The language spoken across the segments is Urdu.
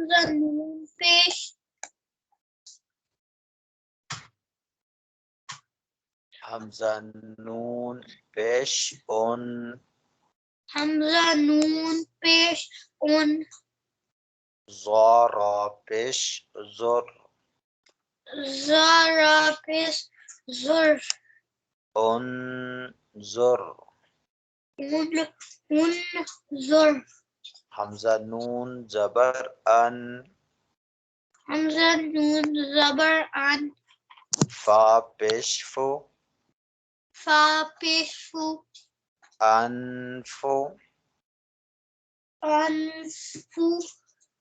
حمزہ نون پیش حمزہ نون پیش اون حمزہ نون پیش اون زارا پیش زر زارا پیش زر انظر انظر حمزہ نون زبر ان حمزہ نون زبر ان فا پیش فو فا پیش فو انفو انفو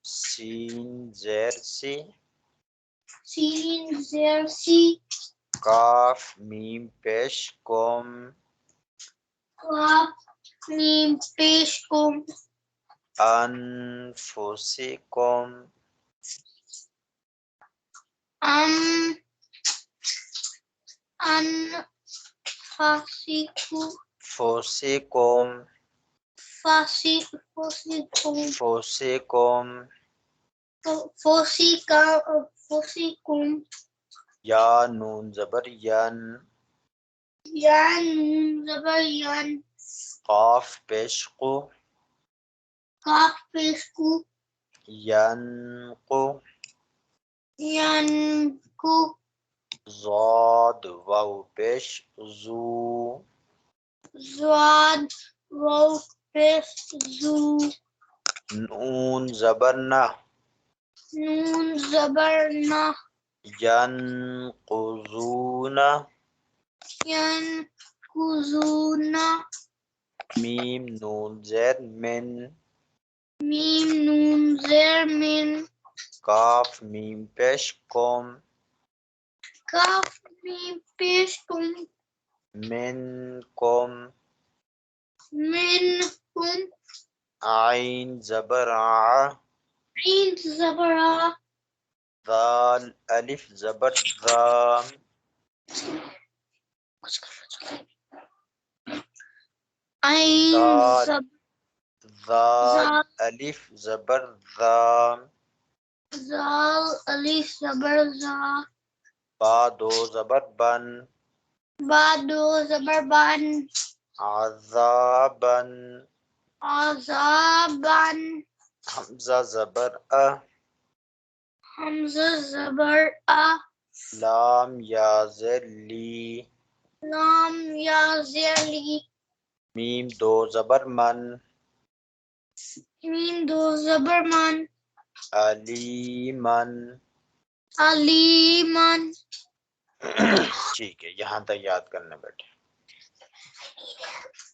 سین زیر سی سین زیر سی کاف میم پیش کوم قاف میم پیش کم انفسکم فاسقو فسکم فسکم فوسیکم یا نون زبر ین یا نون زبر ین قاف پیش قو کاف پیش کو ینقو ینکو ضاد واو پیش زو زواد واو پیش زو نون زبر نہ نون زبر نہ ینقضون ینقضون میم نون زیر من میم نون زیر من کاف میم پیش کم کاف میم پیش کم من کم من کم عین زبر ع عین زبر آ ذال الف زبر ذا عین ذال زبر ذال زال الف زبر ذا زال الف زبر زا با دو زبر بن با دو زبر بن عذابا عذابن حمزہ زبر ا حمزہ زبر آ لام یا زر لی لام یا زیر لی میم دو زبر من میم دو زبر من علیمن علیمن ٹھیک ہے یہاں تک یاد کرنے بیٹھے